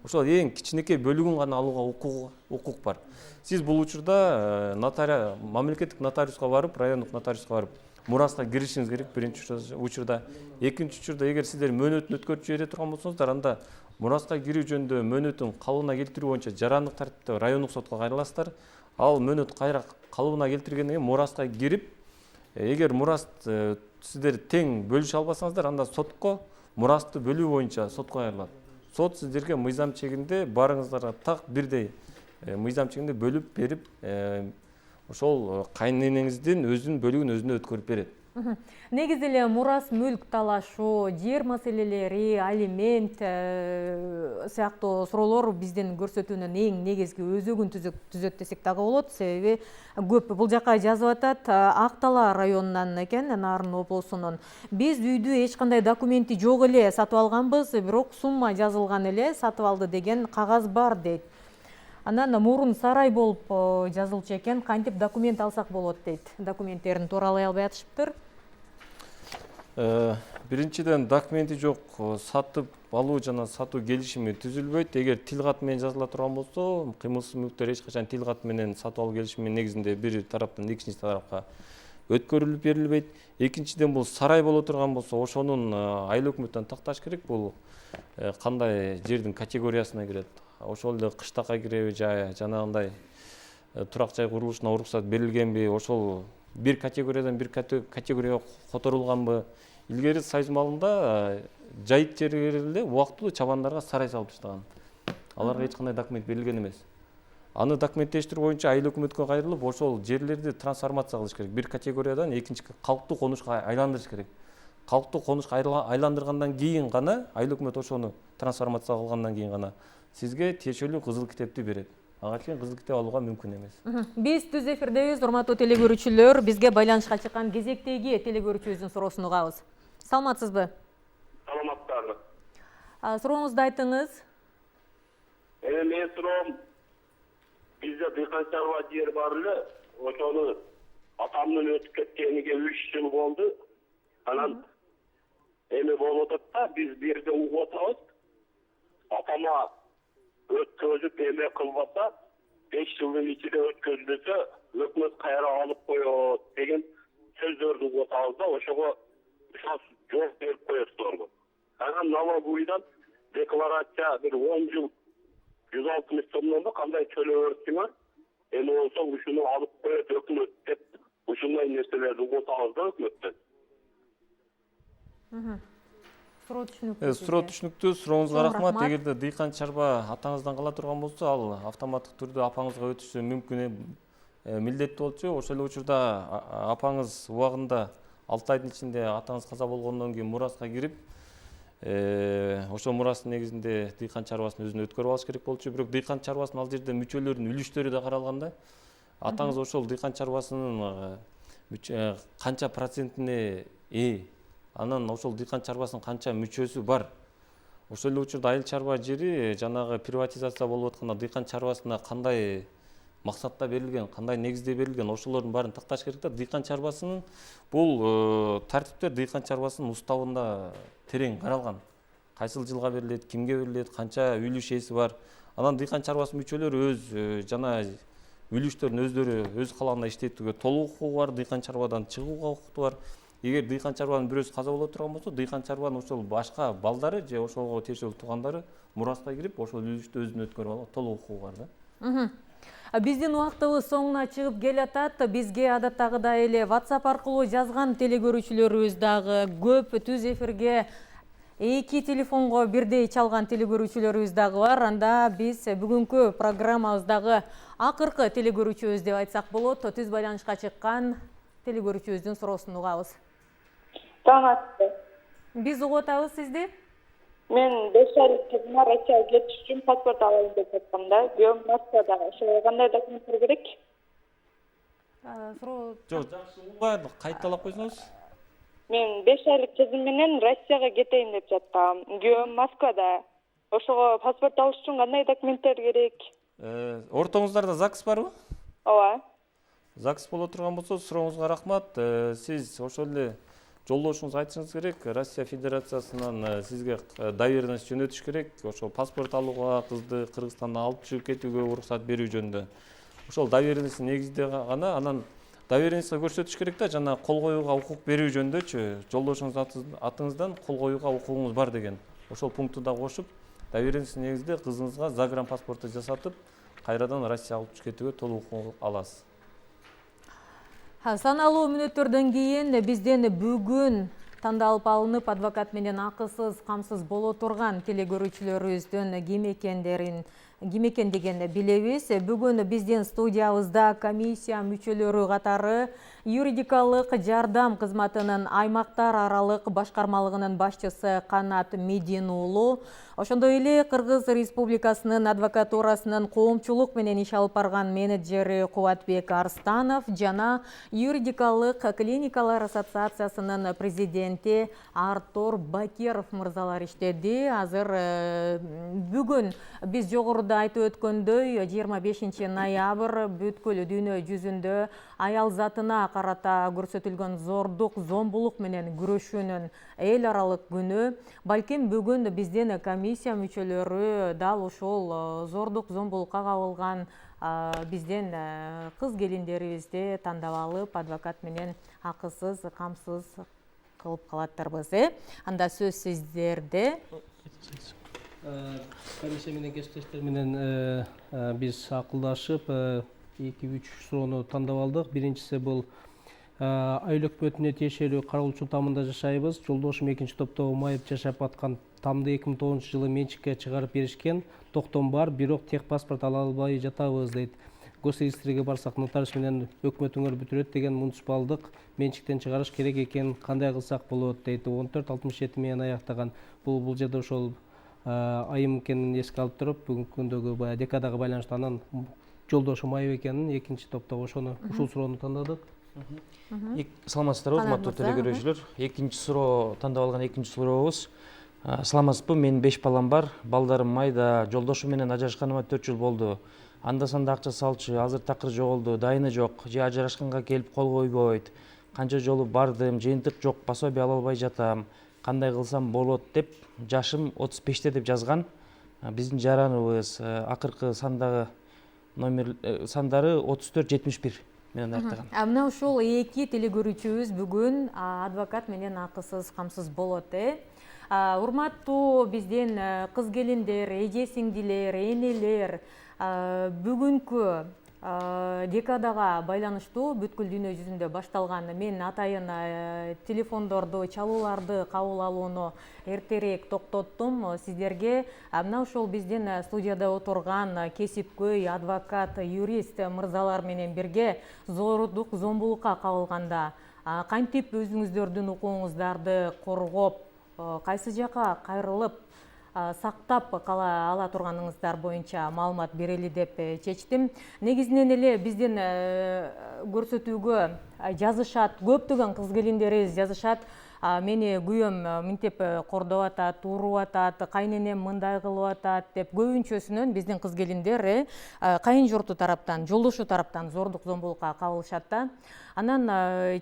Ошол эң кичинекей бөлүгүн гана алууга укук бар. Сиз бул учурда мамлекеттик нотариуска барып, райондук нотариуска барып, мураска киришиңиз керек биринчи учурда. Экинчи учурда эгер сиздер мөөнөтүн өткөрүп жибере турган болсоңуздар, анда мураска кирүү жөнүндө мөөнөтүн калыбына келтирүү боюнча жарандык тартипте райондук сотко кайрыласыздар. Ал мөөнөт кайра калыбына келтиргенден кийин мураска кирип, эгер мурас сиздер тең бөлүшө албасаңыздар, анда сотко мурасты бөлүү боюнча сотко кайрылат. Сот сиздерге мыйзам чегинде барыңыздарга так бирдей мыйзам чегинде бөлүп берип, ошол кайненеңиздин өзүнүн бөлүгүн өзүнө өткөрүп берет. Негизи эле мурас мүлк талашуу, жер маселелери, алимент сыяктуу суроолор биздин көрсөтүүнүн эң негизги өзөгүн түзөт десек дагы болот. Себеби көп бул жака жазып атат, Актала районунан экен, Нарын облусунун. Биз үйдү эч кандай документи жок эле сатып алганбыз, бирок сумма жазылган эле сатып алды деген кагаз бар дейт. Анан мурун сарай болуп жазылчу экен, кантип документ алсак болот дейт. Документтерин тууралай албай атышыптыр. Биринчиден документи жок сатып алуу жана сатуу келишими түзүлбөйт. Эгер тил кат менен жазыла турган болсо, кыймылсыз мүлктөр эч качан тил кат менен сатып алуу келишими негизинде бир тараптан экинчи тарапка өткөрүлүп берилбейт. Экинчиден бул сарай боло турган болсо, ошонун айыл өкмөттөн такташ керек. Бул кандай жердин категориясына кирет. Ошол эле кыштакка киреби же жанагындай турак жай курулушуна уруксат берилгенби, ошол бир категориядан бир категорияга которулганбы. Илгери Союз малында жайыт жерлерде убактылуу чабандарга сарай салып таштаган. Аларга эч кандай документ берилген эмес. Аны документтештирүү боюнча айыл өкмөткө кайрылып, ошол жерлерди трансформация кылыш керек. Бир категориядан экинчи калктуу конушка айландырыш керек. Калктуу конушка айландыргандан кийин гана айыл өкмөт ошону трансформация кылгандан кийин гана сизге тиешелүү кызыл китепти берет. Ага чейин кызыл китеп алууга мүмкүн эмес. Биз түз эфирдебиз, урматтуу телегөрүүчүлөр. Бизге байланышка чыккан кезектеги телегөрүүчүбүздүн суроосун угабыз. Саламатсызбы? Саламаттарбы. Сурооңузду айтыңыз. Мен суроом, бизде дыйкан чарба жер бар эле, ошону атамдын өтүп кеткениге 3 жыл болду. Анан эми болуп атат да, биз бир жерде угуп атабыз. Атама өткөзүп эме кылбаса, 5 жылдын ичинде өткөзүлсө, өкмөт кайра алып коет деген сөздөрдү угуп атабыз да, ошого жооп берип коесуздарбы. Анан налоговыйдан декларация бир 10 жыл 160 сомдон кандай төлөп берсиңер, эми болсо ушуну алып коет өкмөт деп ушундай нерселерди угуп атабыз да өкмөттөн. Суроо түшүнүктүү. Суроо түшүнүктүү, сурооңузга рахмат. Эгерде дыйкан чарба атаңыздан кала турган болсо, ал автоматтык түрдө апаңызга өтүшү мүмкүн, милдеттүү болчу. Ошол эле учурда апаңыз убагында 6 айдын ичинде атаңыз каза болгондон кийин мураска кирип, ошол мурастын негизинде дыйкан чарбасын өзүнө өткөрүп алыш керек болчу. Бирок дыйкан чарбасынын ал жерде мүчөлөрдүн үлүштөрү да каралган да. Атаңыз ошол дыйкан чарбасынын канча процентине анан ошол дыйкан чарбасынын канча мүчөсү бар. Ошол эле учурда айыл чарба жери жанагы приватизация болуп атканда дыйкан чарбасына кандай максатта берилген, кандай негизде берилген, ошолордун баарын такташ керек да. Дыйкан чарбасынын бул тартиптер дыйкан чарбасынын уставында терең каралган. Кайсыл жылга берилет, кимге берилет, канча үлүш эси бар. Анан дыйкан чарбасынын мүчөлөрү өз жана үлүштөрүн өздөрү өз каалагандай иштетүүгө толук укугу бар, дыйкан чарбадан чыгууга укукту бар. Эгер дыйкан чарбанын бирөөсү каза боло турган болсо, дыйкан чарбанын ошол башка балдары же ошого тиешелүү туугандары мураска кирип, ошол үлүштү өзүнө өткөрүп алууга толук укугу бар да. Биздин убактыбыз соңуна чыгып келатат. Бизге адаттагыдай эле WhatsApp аркылуу жазган телегөрүүчүлөрүбүз дагы көп, түз эфирге 2 телефонго бирдей чалган телегөрүүчүлөрүбүз дагы бар. Анда биз бүгүнкү программабыздагы акыркы телегөрүүчүбүз деп айтсак болот. Түз байланышка чыккан телегөрүүчүбүздүн суроосун угабыз. Саламатсызбы. Биз угуп атабыз сизди. Мен 5 айлык кызыма Россияга кетиш үчүн паспорт алайын деп жаткам да. Күйөөм Москвада. Ошого кандай документтер керек? Суроо Жок, жакшы угбай, кайталап койсоңуз. Мен 5 айлык кызым менен Россияга кетейин деп жаткам. Күйөөм Москвада. Ошого паспорт алыш үчүн кандай документтер керек? Ортоңуздарда ЗАГС барбы? Ооба. ЗАГС боло турган болсо, сурооңузга рахмат. Сиз ошол эле жолдошуңузга айтышыңыз керек. Россия Федерациясынан сизге доверенность жөнөтүш керек. Ошол паспорт алууга, кызды Кыргызстандан алып чыгып кетүүгө уруксат берүү жөнүндө. Ошол доверенность негизинде гана анан доверенностька көрсөтүш керек да, жана кол коюуга укук берүү жөнүндөчү. Жолдошуңуз атыңыздан кол коюуга укугуңуз бар деген. Ошол пунктты да кошуп, доверенность негизинде кызыңызга загранпаспорту жасатып, кайрадан Россияга алып чыгып кетүүгө толук укук аласыз. Саналуу мүнөттөрдөн кийин бизден бүгүн тандалып алынып, адвокат менен акысыз, камсыз боло турган телегөрүүчүлөрүбүздүн ким экендерин ким экендигин билебиз. Бүгүн биздин студиябызда комиссия мүчөлөрү катары юридикалык жардам кызматынын аймактар аралык башкармалыгынын башчысы Канат Медин уулу, ошондой эле Кыргыз Республикасынын адвокатурасынын коомчулук менен иш алып барган менеджери Кубатбек Арстанов жана юридикалык клиникалар ассоциациясынын президенти Артур Бакиров мырзалар иштеди. Азыр бүгүн биз жогоруда айтып өткөндөй 25 ноябрь бүткүл дүйнө жүзүндө аял затына карата көрсөтүлгөн зордук, зомбулук менен күрөшүүнүн эл аралык күнү. Балким бүгүн биздин комиссия мүчөлөрү дал ошол зордук, зомбулукка кабылган биздин кыз келиндерибизди тандап алып, адвокат менен акысыз, камсыз кылып калаттарбыз. Анда сөз сиздерде. Комиссия менен кесиптештер менен биз акылдашып 2-3 суроону тандап алдык. Биринчиси бул айыл өкмөтүнө тиешелүү Каралуучу тамында жашайбыз. Жолдошум экинчи топтогу майып жашап аткан тамды 2009 жылы менчикке чыгарып беришкен. Токтом бар, бирок техпаспорт ала албай жатабыз дейт. Госрегистриге барсак нотариус менен өкмөтүңөр бүтүрөт деген муниципалдык менчиктен чыгарыш керек экен, кандай кылсак болот дейт. 1467 менен аяктаган. Бул жерде ошол айым экенин эске алып туруп, бүгүнкү күндөгү баягы декадага байланыштуу анан жолдошу майып экенин экинчи топтогу ушул суроону тандадык. Саламатсыздарбы, урматтуу телекөрүүчүлөр. Экинчи суроо тандап алган экинчи сурообуз. Саламатсызбы, менин 5 балам бар. Балдарым майда, жолдошум менен ажырашканыма 4 жыл болду. Анда санда акча салчу, азыр такыр жоголду, дайыны жок, же ажырашканга келип кол койбойт. Канча жолу бардым, жыйынтык жок, пособие ала албай жатам. Кандай кылсам болот деп, жашым 35-те деп жазган. Биздин жараныбыз акыркы сандары 3471 менен аяктаган. Мына ушул эки телекөрүүчүбүз бүгүн адвокат менен акысыз, камсыз болот. Урматтуу биздин кыз келиндер, эже сиңдилер, энелер, бүгүнкү декадага байланыштуу бүткүл дүйнө жүзүндө башталган мен атайын телефондорду, чалууларды кабыл алууну эртерээк токтоттум сиздерге. Мына ошол биздин студияда отурган кесипкөй адвокат, юрист мырзалар менен бирге зордук, зомбулукка кабылганда кантип өзүңүздөрдүн укугуңуздарды коргоп, кайсы жака кайрылып сактап кала ала турганыңыздар боюнча маалымат берели деп чечтим. Негизинен эле биздин көрсөтүүгө жазышат, көптөгөн кыз келиндерибиз жазышат. Мени күйөөм минтеп кордоп атат, уруп атат, кайненем мындай кылып атат деп көбүнчөсүнөн биздин кыз келиндер кайын журту тараптан, жолдошу тараптан зордук, зомбулукка кабылышат да. Анан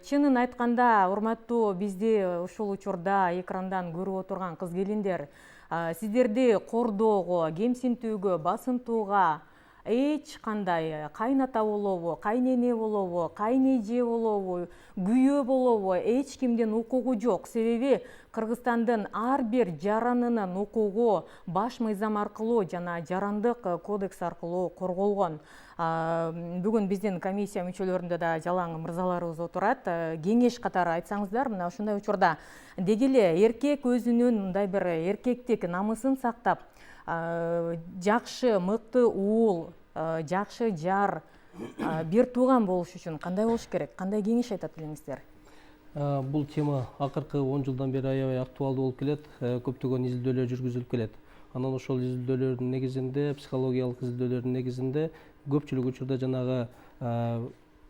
чынын айтканда, урматтуу бизди ушул учурда экрандан көрүп отурган кыз келиндер, сиздерди кордоого, кемсинтүүгө, басынтууга эч кандай кайната болобу, кайнене болобу, кайнеже болобу, күйөө болобу эч кимдин укугу жок. Себеби Кыргызстандын ар бир жаранынын укугу баш мыйзам аркылуу жана жарандык кодекс аркылуу корголгон. Бүгүн биздин комиссия мүчөлөрүндө да жалаң мырзаларыбыз отурат. Кеңеш катары айтсаңыздар, мына ушундай учурда деги эле эркек өзүнүн мындай бир эркектик намысын сактап, жакшы, мыкты уул, жакшы жар, бир тууган болуш үчүн кандай болуш керек? Кандай кеңеш айтат элеңиздер? Бул тема акыркы 10 жылдан бери аябай актуалдуу болуп келет. Көптөгөн изилдөөлөр жүргүзүлүп келет. Анан ошол изилдөөлөрдүн негизинде, психологиялык изилдөөлөрдүн негизинде көпчүлүк учурда жанагы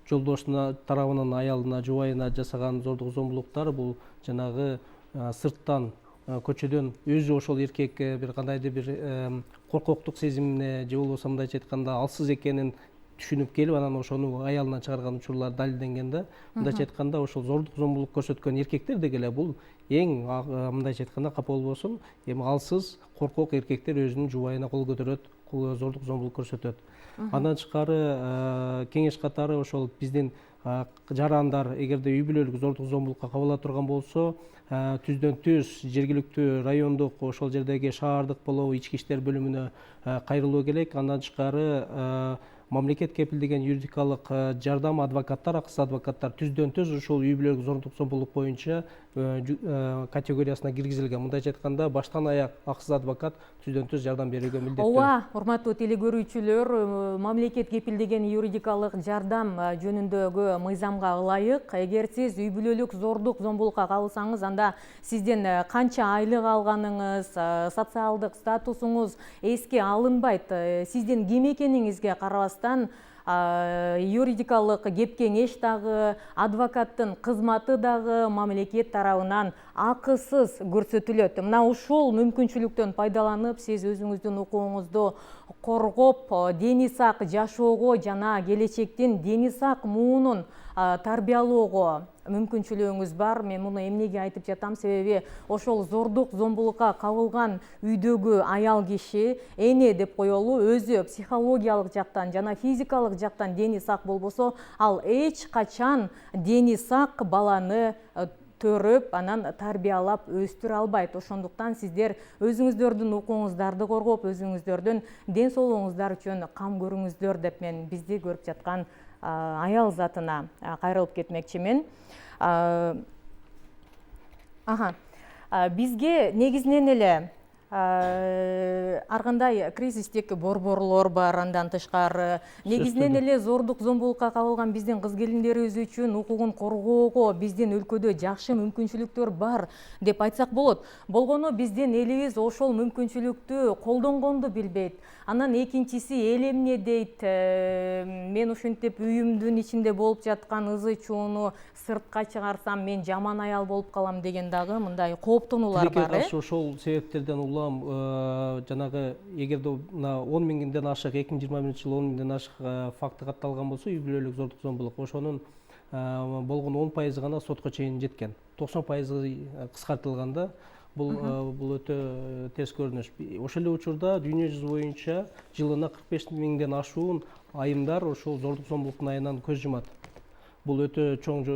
жолдошуна тарабынан аялына, жубайына жасаган зордук, зомбулуктар бул жанагы сырттан, көчөдөн өзү ошол эркек бир кандайдыр бир коркоктук сезимине же болбосо мындайча айтканда алсыз экенин түшүнүп келип, анан ошону аялынан чыгарган учурлар далилденген да. Мындайча айтканда ошол зордук, зомбулук көрсөткөн эркектер деги эле бул эң мындайча айтканда капа болбосун, эми алсыз, коркок эркектер өзүнүн жубайына кол көтөрөт, зордук, зомбулук көрсөтөт. Андан тышкары кеңеш катары ошол биздин жарандар эгерде үй бүлөлүк зордук, зомбулукка кабыла турган болсо, түздөн түз жергиликтүү райондук ошол жердеги шаардык болобу ички иштер бөлүмүнө кайрылуу керек. Андан тышкары мамлекет кепилдеген юридикалык жардам адвокаттар, акысыз адвокаттар түздөн түз ушул үй бүлөлүк зордук зомбулук боюнча категориясына киргизилген. Мындайча айтканда баштан аяк акысыз адвокат түздөн түз жардам берүүгө милдеттүү. Ооба, урматтуу телекөрүүчүлөр, мамлекет кепилдеген юридикалык жардам жөнүндөгү мыйзамга ылайык, эгер сиз үй бүлөлүк зордук зомбулукка калсаңыз, анда сизден канча айлык алганыңыз, социалдык статусуңуз эске алынбайт. Сиздин ким экениңизге карабастан юридикалык кепкеңеш дагы, адвокаттын кызматы дагы мамлекет тарабынан акысыз көрсөтүлөт. Мына ушул мүмкүнчүлүктөн пайдаланып, сиз өзүңүздүн укугуңузду коргоп, дени сак жашоого жана келечектин дени сак муунун тарбиялоого мүмкүнчүлүгүңүз бар. Мен муну эмнеге айтып жатам? Себеби ошол зордук зомбулукка кабылган үйдөгү аял киши эне деп коелу, өзү психологиялык жактан жана физикалык жактан дени сак болбосо, ал эч качан дени сак баланы төрөп, анан тарбиялап өстүрө албайт. Ошондуктан сиздер өзүңүздөрдүн укугуңуздарды коргоп, өзүңүздөрдүн ден соолугуңуздар үчүн кам көрүңүздөр деп мен бизди көрүп жаткан аял затына кайрылып кетмекчимин. Бизге негизинен эле ар кандай кризистик борборлор бар, андан тышкары негизинен эле зордук зомбулукка кабылган биздин кыз келиндерибиз үчүн укугун коргоого биздин өлкөдө жакшы мүмкүнчүлүктөр бар деп айтсак болот. Болгону биздин элибиз ошол мүмкүнчүлүктү колдонгонду билбейт. Анан экинчиси эл эмне дейт? Мен ушинтип үйүмдүн ичинде болуп жаткан ызы чууну сыртка чыгарсам мен жаман аял болуп калам деген дагы мындай кооптонуулар бар. Ошол себептерден улам жанагы эгерде 10 миңден ашык 2021 жылы 10 миңден ашык факты катталган болсо, үй бүлөлүк зордук зомбулук, ошонун болгон 10% гана сотко чейин жеткен. 90% кыскартылганда бул өтө терс көрүнүш. Ошол эле учурда дүйнө жүзү боюнча жылына 45 миңден ашуун айымдар ошол зордук зомбулуктун айынан көз жумат. Бул өтө чоң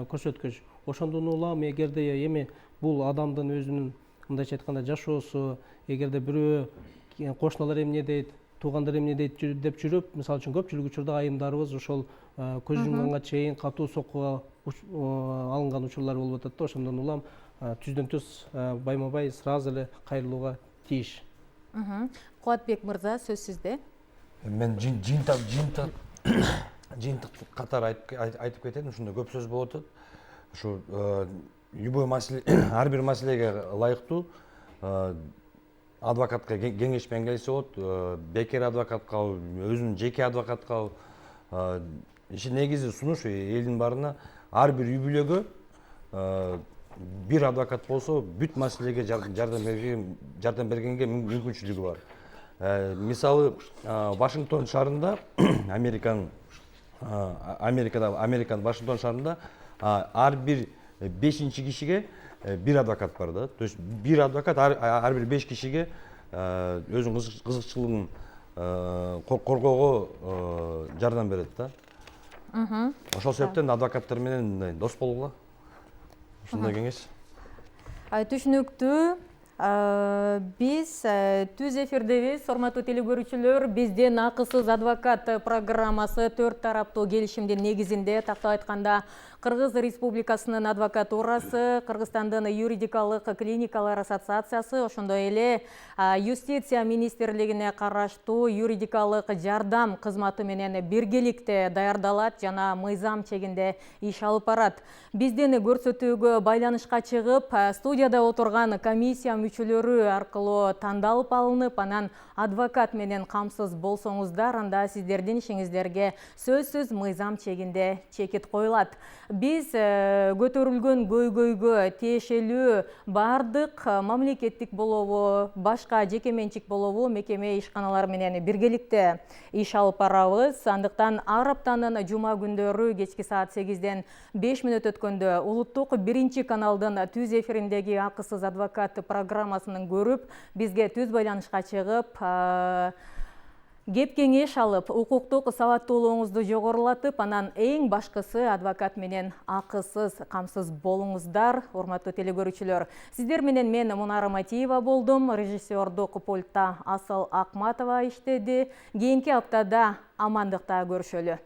көрсөткүч. Ошондон улам эгерде эми бул адамдын өзүнүн мындайча айтканда жашоосу, эгерде бирөө кошуналар эмне дейт, туугандар эмне дейт деп жүрүп, мисалы үчүн көпчүлүк учурда айымдарыбыз ошол көз жумганга чейин катуу соккуга алынган учурлар болуп атат да. Ошондон улам түздөн түз байма-бай сразу эле кайрылууга тийиш. Кубатбек мырза, сөз сизде. Мен жыйынтык катары айтып кетейин, ушунда көп сөз болуп атат. Ушу любой маселе, ар бир маселеге ылайыктуу адвокатка кеңешмен келсе болот, бекер адвокатка, өзүнүн жеке адвокатка. Иши негизи сунуш элдин баарына ар бир үй бүлөгө бир адвокат болсо бүт маселеге жардам бергенге мүмкүнчүлүгү бар. Мисалы Вашингтон шаарында, Американын Вашингтон шаарында ар бир 5-чи кишиге бир адвокат бар да. То есть бир адвокат ар бир 5 кишиге өзүнүн кызыкчылыгын коргоого жардам берет да. Ошол себептен адвокаттар менен дос болгула. Ушундай кеңеш. Түшүнүктүү. Биз түз эфирдебиз, урматтуу телекөрүүчүлөр. Биздин акысыз адвокат программасы 4 тараптуу келишимдин негизинде, тактап айтканда Кыргыз Республикасынын адвокатурасы, Кыргызстандын юридикалык клиникалар ассоциациясы, ошондой эле Юстиция министрлигине караштуу юридикалык жардам кызматы менен биргеликте даярдалат жана мыйзам чегинде иш алып барат. Биздин көрсөтүүгө байланышка чыгып, студияда отурган комиссия мүчөлөрү аркылуу тандалып алынып, анан адвокат менен камсыз болсоңуздар, анда сиздердин ишиңиздерге сөзсүз мыйзам чегинде чекит коюлат. Биз көтөрүлгөн көйгөйгө тиешелүү бардык мамлекеттик болобу, башка жеке менчик болобу, мекеме ишканалары менен биргеликте иш алып барабыз. Андыктан ар аптанын жума күндөрү кечки саат 8-ден 5 мүнөт өткөндө улуттук 1 каналдын түз эфириндеги акысыз адвокат программасын көрүп, бизге түз байланышка чыгып, кеп кеңеш алып, укуктук сабаттуулугуңузду жогорулатып, анан эң башкысы адвокат менен акысыз, камсыз болуңуздар, урматтуу телекөрүүчүлөр. Сиздер менен мен Мунара Матиева болдум, режиссердук пультта Асыл Акматова иштеди. Кийинки аптада амандыкта көрүшөлү.